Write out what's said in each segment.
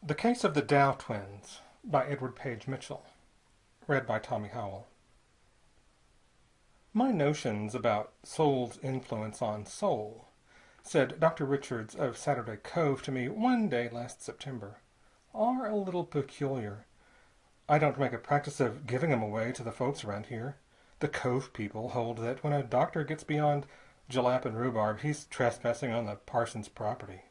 The Case of the Dow Twins by Edward Page Mitchell. Read by Tommy Howell. My notions about soul's influence on soul, said Dr. Richards of Saturday Cove to me one day last September, are a little peculiar. I don't make a practice of giving 'em away to the folks around here. The Cove people hold that when a doctor gets beyond jalap and rhubarb, he's trespassing on the parson's property.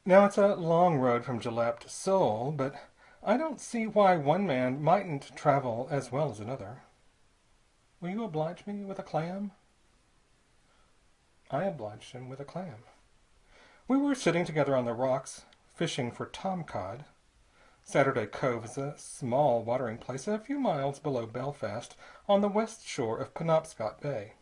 Now, it's a long road from jalap to soul, but I don't see why one man mightn't travel as well as another. Will you oblige me with a clam? I obliged him with a clam. We were sitting together on the rocks, fishing for tomcod. Saturday Cove is a small watering place a few miles below Belfast, on the west shore of Penobscot Bay.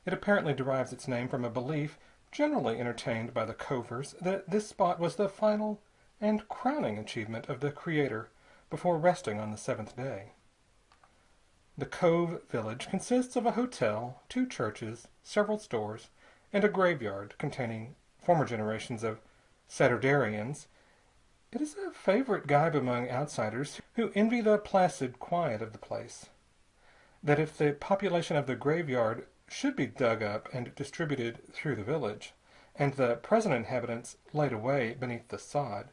It apparently derives its name from a belief, generally entertained by the Covers, that this spot was the final and crowning achievement of the Creator before resting on the seventh day. The Cove village consists of a hotel, 2 churches, several stores, and a graveyard containing former generations of Saturdarians. It is a favorite gibe among outsiders who envy the placid quiet of the place, that if the population of the graveyard should be dug up and distributed through the village, and the present inhabitants laid away beneath the sod,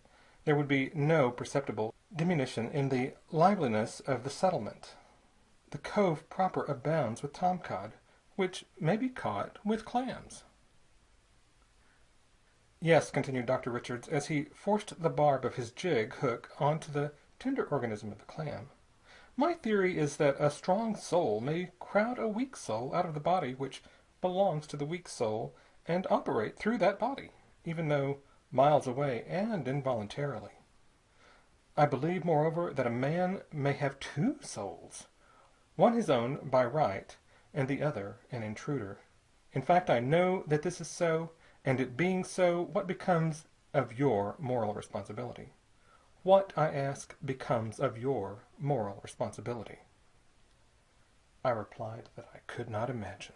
there would be no perceptible diminution in the liveliness of the settlement. The Cove proper abounds with tomcod, which may be caught with clams. Yes, continued Dr. Richards, as he forced the barb of his jig hook onto the tender organism of the clam. My theory is that a strong soul may crowd a weak soul out of the body which belongs to the weak soul and operate through that body, even though miles away and involuntarily. I believe, moreover, that a man may have 2 souls, one his own by right, and the other an intruder. In fact, I know that this is so, and it being so, what becomes of your moral responsibility? What, I ask, becomes of your moral responsibility? I replied that I could not imagine.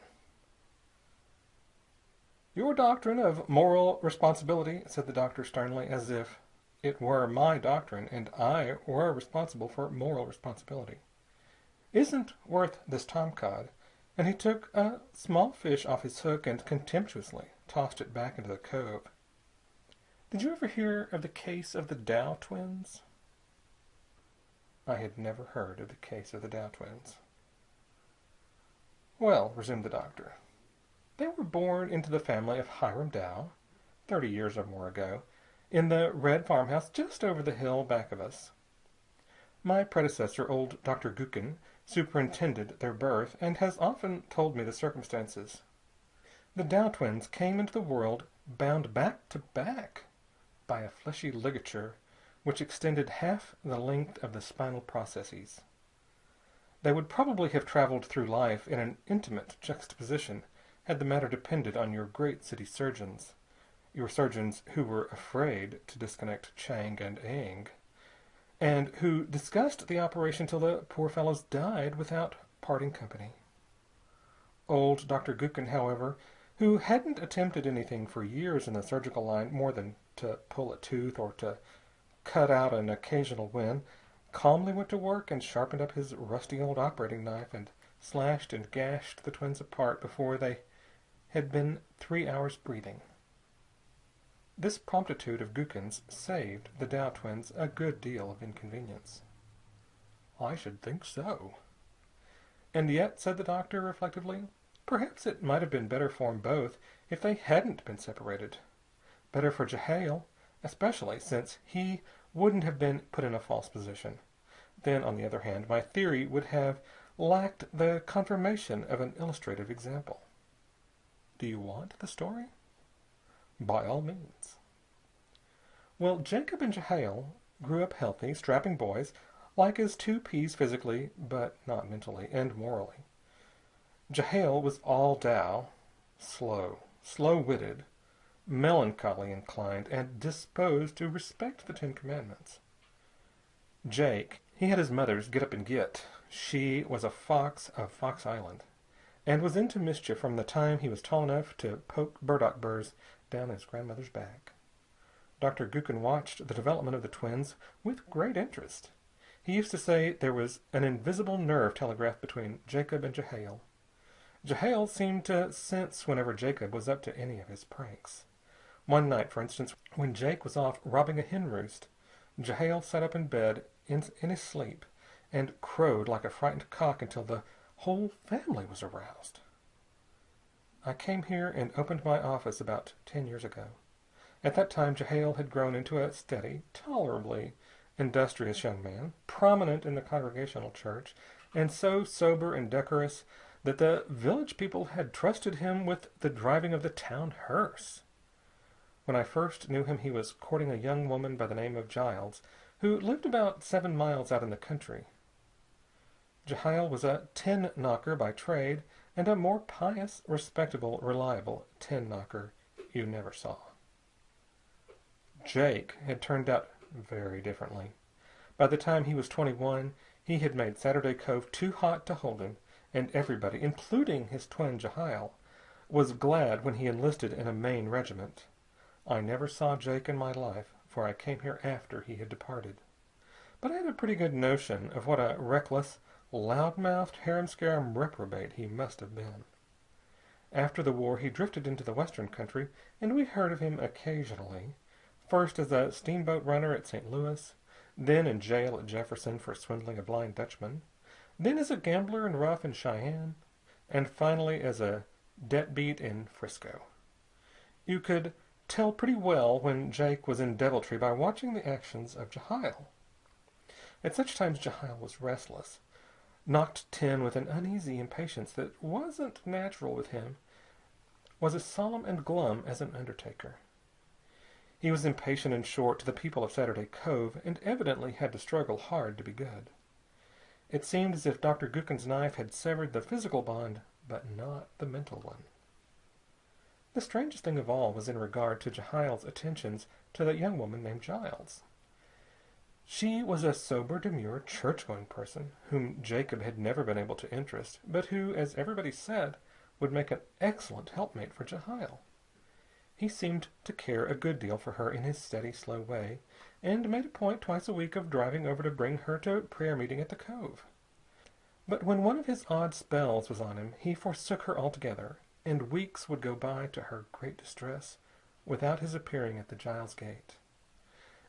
Your doctrine of moral responsibility, said the doctor sternly, as if it were my doctrine and I were responsible for moral responsibility, isn't worth this tomcod, and he took a small fish off his hook and contemptuously tossed it back into the cove. Did you ever hear of the case of the Dow twins? I had never heard of the case of the Dow twins. Well, resumed the doctor, they were born into the family of Hiram Dow, 30 years or more ago, in the red farmhouse just over the hill back of us. My predecessor, old Dr. Gookin, superintended their birth, and has often told me the circumstances. The Dow twins came into the world bound back to back by a fleshy ligature which extended half the length of the spinal processes. They would probably have traveled through life in an intimate juxtaposition had the matter depended on your great city surgeons, your surgeons who were afraid to disconnect Chang and Eng, and who discussed the operation till the poor fellows died without parting company. Old Dr. Gookin, however, who hadn't attempted anything for years in the surgical line more than to pull a tooth or to cut out an occasional wen, calmly went to work and sharpened up his rusty old operating knife and slashed and gashed the twins apart before they had been 3 hours breathing. This promptitude of Gookin's saved the Dow twins a good deal of inconvenience. I should think so. And yet, said the doctor reflectively, perhaps it might have been better for 'em both if they hadn't been separated. Better for Jehiel, especially, since he wouldn't have been put in a false position. Then, on the other hand, my theory would have lacked the confirmation of an illustrative example. Do you want the story? By all means. Well, Jacob and Jehiel grew up healthy, strapping boys, like as 2 peas physically, but not mentally and morally. Jehiel was all Dow, slow-witted, melancholy inclined, and disposed to respect the 10 Commandments. Jake, he had his mother's get up and get. She was a fox of Fox Island, and was into mischief from the time he was tall enough to poke burdock burrs down his grandmother's back. Dr. Gookin watched the development of the twins with great interest. He used to say there was an invisible nerve telegraph between Jacob and Jehiel. Jehiel seemed to sense whenever Jacob was up to any of his pranks. One night, for instance, when Jake was off robbing a hen roost, Jehiel sat up in bed in his sleep and crowed like a frightened cock until the whole family was aroused. I came here and opened my office about 10 years ago. At that time, Jehiel had grown into a steady, tolerably industrious young man, prominent in the Congregational Church, and so sober and decorous that the village people had trusted him with the driving of the town hearse. When I first knew him, he was courting a young woman by the name of Giles, who lived about 7 miles out in the country. Jehiel was a tin-knocker by trade, and a more pious, respectable, reliable tin-knocker you never saw. Jake had turned out very differently. By the time he was 21, he had made Saturday Cove too hot to hold him, and everybody, including his twin Jehiel, was glad when he enlisted in a Maine regiment. I never saw Jake in my life, for I came here after he had departed. But I had a pretty good notion of what a reckless, loud-mouthed, harum-scarum reprobate he must have been. After the war, he drifted into the western country, and we heard of him occasionally, first as a steamboat runner at St. Louis, then in jail at Jefferson for swindling a blind Dutchman, then as a gambler and rough in Cheyenne, and finally as a deadbeat in Frisco. You could tell pretty well when Jake was in deviltry by watching the actions of Jehiel. At such times Jehiel was restless, knocked tin with an uneasy impatience that wasn't natural with him, was as solemn and glum as an undertaker. He was impatient and short to the people of Saturday Cove, and evidently had to struggle hard to be good. It seemed as if Dr. Gookin's knife had severed the physical bond, but not the mental one. The strangest thing of all was in regard to Jehiel's attentions to that young woman named Giles. She was a sober, demure, church-going person, whom Jacob had never been able to interest, but who, as everybody said, would make an excellent helpmate for Jehiel. He seemed to care a good deal for her in his steady, slow way, and made a point twice a week of driving over to bring her to prayer meeting at the Cove. But when one of his odd spells was on him, he forsook her altogether, and weeks would go by to her great distress without his appearing at the Giles gate.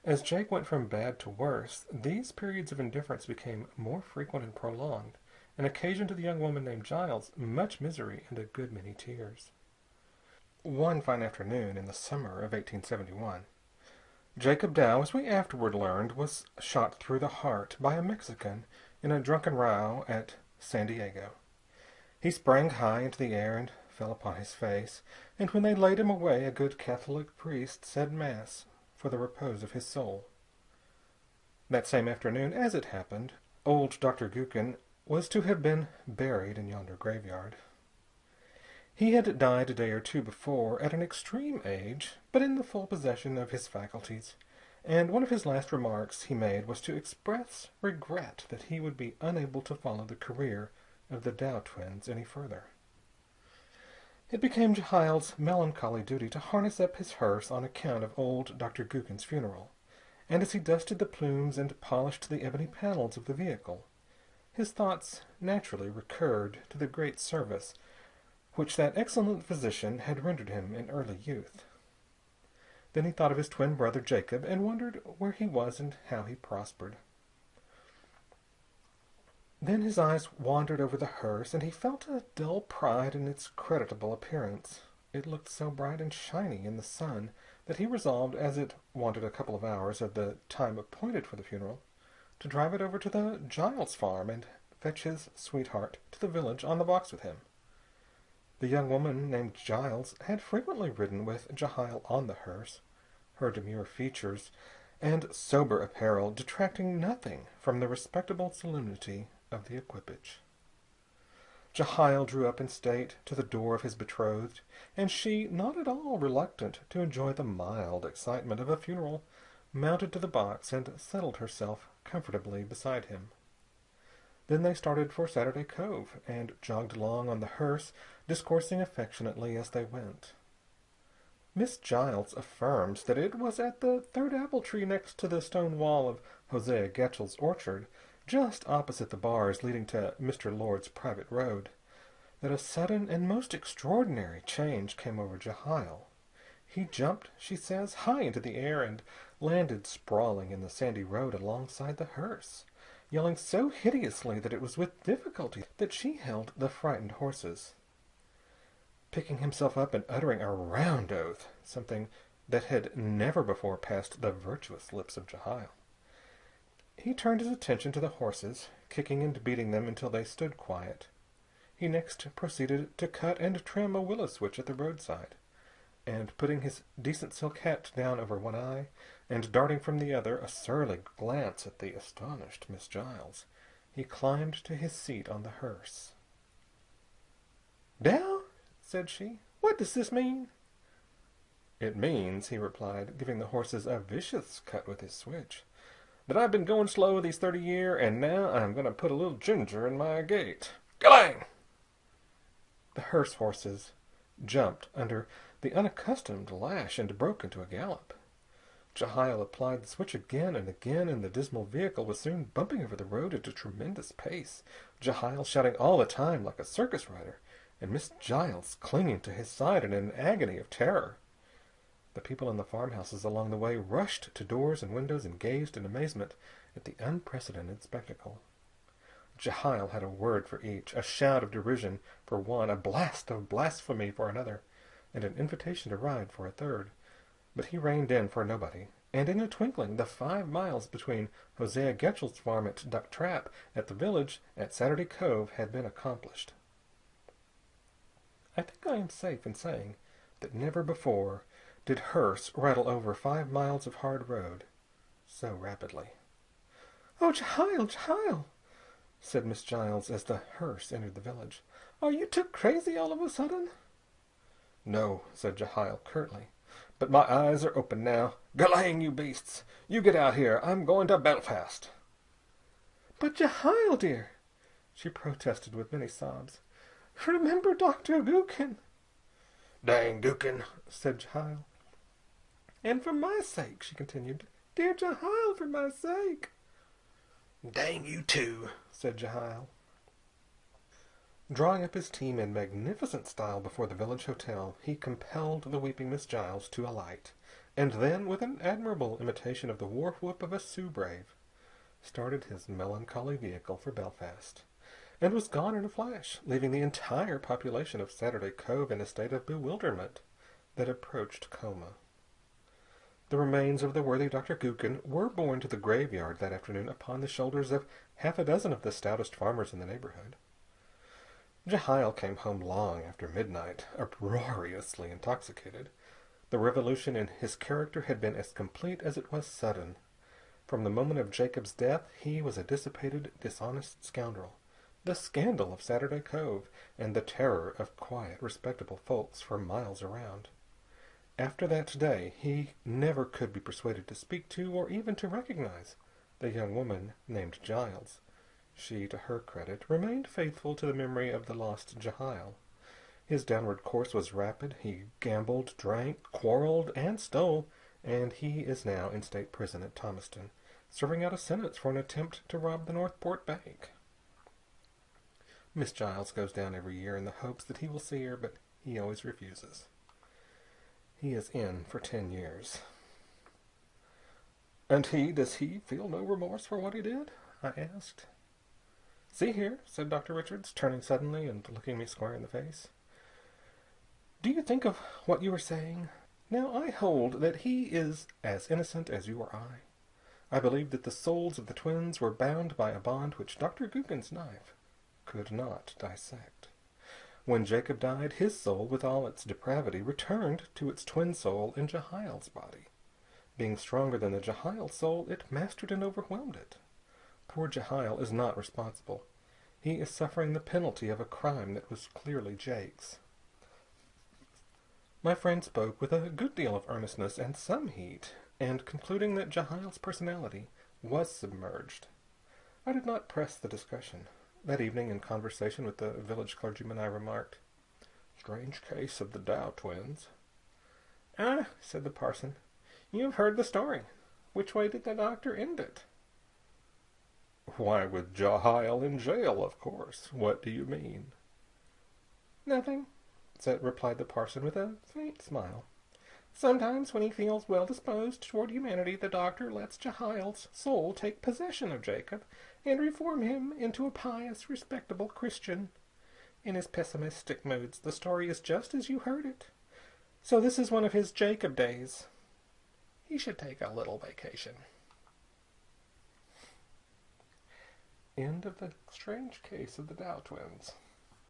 As Jake went from bad to worse, these periods of indifference became more frequent and prolonged, and occasioned to the young woman named Giles much misery and a good many tears. One fine afternoon in the summer of 1871, Jacob Dow, as we afterward learned, was shot through the heart by a Mexican in a drunken row at San Diego. He sprang high into the air and fell upon his face, and when they laid him away, a good Catholic priest said Mass for the repose of his soul. That same afternoon, as it happened, old Dr. Gookin was to have been buried in yonder graveyard. He had died a day or two before, at an extreme age, but in the full possession of his faculties, and one of his last remarks he made was to express regret that he would be unable to follow the career of the Dow twins any further. It became Jehiel's melancholy duty to harness up his hearse on account of old Dr. Gookin's funeral, and as he dusted the plumes and polished the ebony panels of the vehicle, his thoughts naturally recurred to the great service which that excellent physician had rendered him in early youth. Then he thought of his twin brother Jacob, and wondered where he was and how he prospered. Then his eyes wandered over the hearse, and he felt a dull pride in its creditable appearance. It looked so bright and shiny in the sun that he resolved, as it wanted a couple of hours of the time appointed for the funeral, to drive it over to the Giles farm and fetch his sweetheart to the village on the box with him. The young woman named Giles had frequently ridden with Jehiel on the hearse, her demure features and sober apparel detracting nothing from the respectable solemnity of the equipage. Jehiel drew up in state to the door of his betrothed, and she, not at all reluctant to enjoy the mild excitement of a funeral, mounted to the box and settled herself comfortably beside him. Then they started for Saturday Cove, and jogged along on the hearse, discoursing affectionately as they went. Miss Giles affirms that it was at the third apple tree next to the stone wall of Hosea Getchell's orchard, just opposite the bars leading to Mr. Lord's private road, that a sudden and most extraordinary change came over Jehiel. He jumped, she says, high into the air and landed sprawling in the sandy road alongside the hearse, yelling so hideously that it was with difficulty that she held the frightened horses. Picking himself up and uttering a round oath, something that had never before passed the virtuous lips of Jehiel, he turned his attention to the horses, kicking and beating them until they stood quiet. He next proceeded to cut and trim a willow switch at the roadside, and putting his decent silk hat down over one eye, and darting from the other a surly glance at the astonished Miss Giles, he climbed to his seat on the hearse. "Now," said she, "what does this mean?" "It means," he replied, giving the horses a vicious cut with his switch, "that I've been going slow these 30 year, and now I'm going to put a little ginger in my gait. G'lang!" The hearse horses jumped under the unaccustomed lash and broke into a gallop. Jehiel applied the switch again and again, and the dismal vehicle was soon bumping over the road at a tremendous pace, Jehiel shouting all the time like a circus rider, and Miss Giles clinging to his side in an agony of terror. The people in the farmhouses along the way rushed to doors and windows and gazed in amazement at the unprecedented spectacle. Jehiel had a word for each, a shout of derision for one, a blast of blasphemy for another, and an invitation to ride for a third. But he reined in for nobody, and in a twinkling the 5 miles between Hosea Getchell's farm at Duck Trap at the village at Saturday Cove had been accomplished. I think I am safe in saying that never before did hearse rattle over 5 miles of hard road so rapidly. "Oh, Jehiel, Jehiel," said Miss Giles as the hearse entered the village. "Are you took crazy all of a sudden?" "No," said Jehiel curtly, "but my eyes are open now. G'lang, you beasts! You get out here. I'm going to Belfast." "But, Jehiel, dear," she protested with many sobs, "remember Dr. Gookin." "Dang Gookin," said Jehiel. "And for my sake," she continued. "Dear Jehiel, for my sake." "Dang you too," said Jehiel. Drawing up his team in magnificent style before the village hotel, he compelled the weeping Miss Giles to alight, and then, with an admirable imitation of the war-whoop of a Sioux brave, started his melancholy vehicle for Belfast, and was gone in a flash, leaving the entire population of Saturday Cove in a state of bewilderment that approached coma. The remains of the worthy Dr. Gookin were borne to the graveyard that afternoon upon the shoulders of half a dozen of the stoutest farmers in the neighborhood. Jehiel came home long after midnight, uproariously intoxicated. The revolution in his character had been as complete as it was sudden. From the moment of Jacob's death, he was a dissipated, dishonest scoundrel, the scandal of Saturday Cove, and the terror of quiet, respectable folks for miles around. After that day, he never could be persuaded to speak to, or even to recognize, the young woman named Giles. She, to her credit, remained faithful to the memory of the lost Jehiel. His downward course was rapid. He gambled, drank, quarreled, and stole, and he is now in state prison at Thomaston, serving out a sentence for an attempt to rob the Northport Bank. Miss Giles goes down every year in the hopes that he will see her, but he always refuses. He is in for 10 years. "And does he feel no remorse for what he did?" I asked. "See here," said Dr. Richards, turning suddenly and looking me square in the face. "Do you think of what you are saying? Now, I hold that he is as innocent as you or I. I believe that the souls of the twins were bound by a bond which Dr. Gookin's knife could not dissect. When Jacob died, his soul, with all its depravity, returned to its twin soul in Jehiel's body. Being stronger than the Jehiel soul, it mastered and overwhelmed it. Poor Jehiel is not responsible. He is suffering the penalty of a crime that was clearly Jake's." My friend spoke with a good deal of earnestness and some heat, and concluding that Jehiel's personality was submerged, I did not press the discussion. That evening, in conversation with the village clergyman, I remarked, "Strange case of the Dow twins." Ah, said the parson, you have heard the story. Which way did the doctor end it? Why, with Jehiel in jail, of course. What do you mean? Nothing, replied the parson with a faint smile. Sometimes, when he feels well disposed toward humanity, the doctor lets Jehiel's soul take possession of Jacob and reform him into a pious, respectable Christian. In his pessimistic moods, the story is just as you heard it. So this is one of his Jacob days. He should take a little vacation. End of the strange case of the Dow twins.